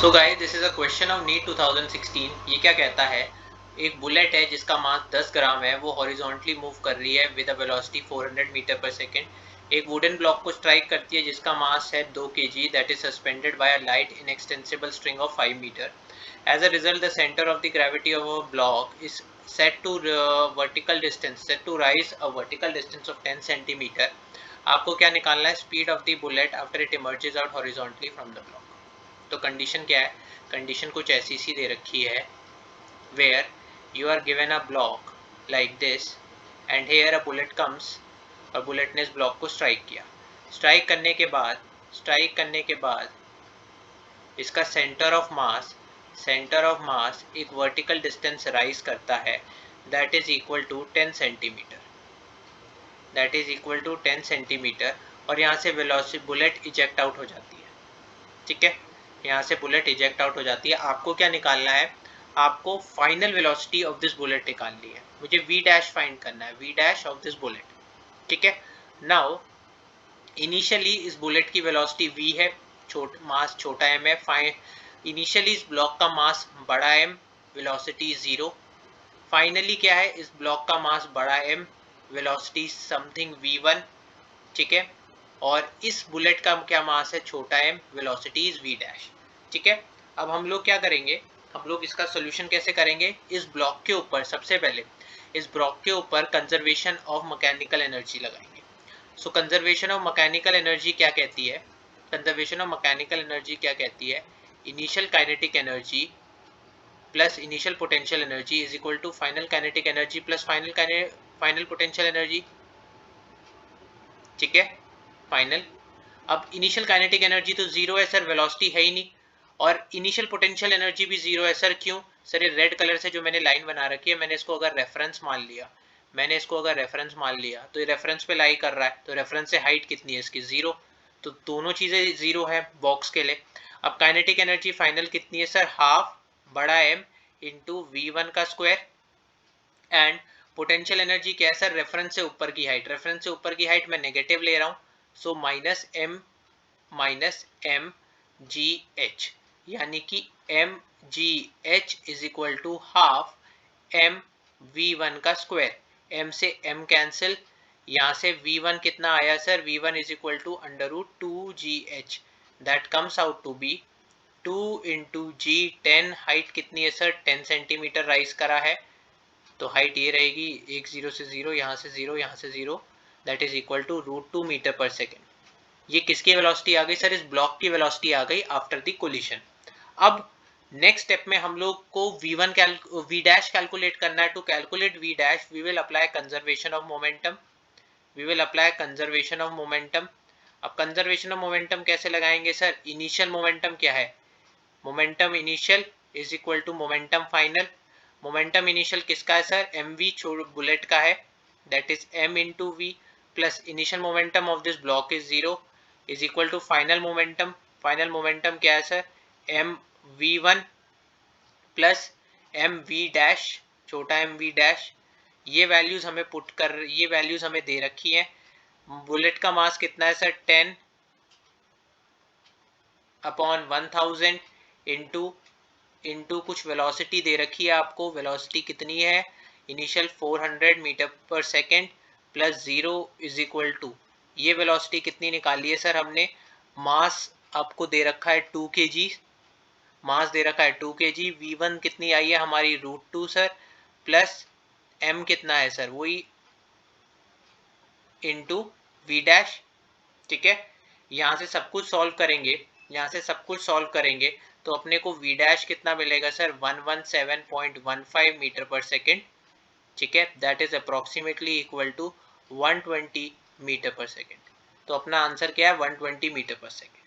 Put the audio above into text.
So guys this is a question of NEET 2016। ये क्या कहता है, एक बुलेट है जिसका मास 10 ग्राम है, वो हॉरिजॉन्टली मूव कर रही है विद अ वेलोसिटी 400 मीटर पर सेकेंड। एक वुडन ब्लॉक को स्ट्राइक करती है जिसका मास है 2 kg that is suspended by a light inextensible string of 5 metre. As a result the centre of the gravity of a block is set to vertical distance set to rise a vertical distance of 10 centimeter। आपको क्या निकालना है, speed of the bullet after it emerges out horizontally from the block. तो condition क्या है, condition कुछ ऐसी सी दे रखी है, where you are given a block like this and here a bullet comes, और बुलेट ने इस ब्लॉक को स्ट्राइक किया। स्ट्राइक करने के बाद इसका सेंटर ऑफ मास एक वर्टिकल डिस्टेंस राइज करता है that is equal to 10 centimetre, और यहाँ से वेलोसिटी बुलेट इजेक्ट आउट हो जाती है। ठीक है, यहाँ से बुलेट इजेक्ट आउट हो जाती है। आपको क्या निकालना है, आपको final velocity of this bullet निकालनी है। मुझे वी डैश फाइंड करना है, V dash of this bullet. ठीक है, नाउ इनिशियली इस बुलेट की वेलोसिटी वी है, मास छोटा एम है। इनिशियली इस ब्लॉक का मास बड़ा एम, वेलोसिटी 0। फाइनली क्या है, इस ब्लॉक का मास बड़ा एम, वेलोसिटी समथिंग v1। ठीक है, और इस बुलेट का क्या मास है, छोटा M, velocity is v dash. ठीक है, अब हम लोग क्या करेंगे, हम लोग इसका सोल्यूशन कैसे करेंगे, इस ब्लॉक के ऊपर सबसे पहले इस ब्लॉक के ऊपर कंजर्वेशन ऑफ मैकेनिकल एनर्जी लगाएंगे। सो कंजर्वेशन ऑफ मैकेनिकल एनर्जी क्या कहती है, कंजर्वेशन ऑफ मैकेनिकल एनर्जी क्या कहती है, initial kinetic energy plus initial potential energy is equal to final kinetic energy plus final potential energy. ठीक है, फाइनल। अब इनिशियल काइनेटिक एनर्जी तो जीरो है सर, वेलोसिटी है ही नहीं, और इनिशियल पोटेंशियल एनर्जी भी जीरो है सर। क्यों सर, ये रेड कलर से जो मैंने लाइन बना रखी है, मैंने इसको अगर रेफरेंस मान लिया तो ये रेफरेंस पे लाई कर रहा है, तो रेफरेंस से हाइट कितनी है इसकी, जीरो। तो दोनों चीजें जीरो है बॉक्स के लिए। अब काइनेटिक एनर्जी फाइनल कितनी है सर, हाफ बड़ा एम इंटू वी1 का स्क्वायर, एंड पोटेंशियल एनर्जी क्या है सर, रेफरेंस से ऊपर की हाइट मैं नेगेटिव ले रहा हूँ, so minus M G H, यानी कि M G H is equal to half M V one का स्क्वायर। एम से एम कैंसिल, यहाँ से वी वन कितना आया sir, V one is equal to under root 2gh, that comes out to be 2 into G 10। Height कितनी है sir, 10 centimetre rise करा है, तो हाइट ये रहेगी, एक जीरो से जीरो, यहाँ से जीरो, यहाँ से zero, that is equal to √2 metre पर सेकेंड। ये किसकी वेलोसिटी आ गई सर, इस ब्लॉक की वेलोसिटी आ गई आफ्टर द कोलिशन। अब नेक्स्ट स्टेप में हम लोग को वी डैश कैलकुलेट करना है। To calculate V dash we will apply conservation of momentum. अब कंजर्वेशन ऑफ मोमेंटम कैसे लगाएंगे सर, इनिशियल मोमेंटम क्या है, momentum initial is equal to momentum final. Momentum initial किसका है सर, एम वी बुलेट का है, that is M into V, plus initial momentum of this block is 0 is equal to final momentum क्या है sir, M V one plus M V dash, छोटा M V dash. ये values हमें दे रखी है। बुलेट का मास कितना है सर, 10 अपॉन 1000 इंटू कुछ वेलोसिटी दे रखी है आपको, वेलोसिटी कितनी है, इनिशियल 400 मीटर पर second plus 0 is equal to, ये वेलोसिटी कितनी निकाली है सर हमने, मास आपको दे रखा है 2 kg, v1 कितनी आई है हमारी √2 सर, प्लस m कितना है सर, वही इंटू वी डैश। ठीक है, यहाँ से सब कुछ सॉल्व करेंगे तो अपने को वी डैश कितना मिलेगा सर, 117.15 मीटर पर सेकेंड। ठीक है, that is approximately equal to 120 metre पर सेकेंड। तो अपना आंसर क्या है, 120 मीटर पर सेकेंड।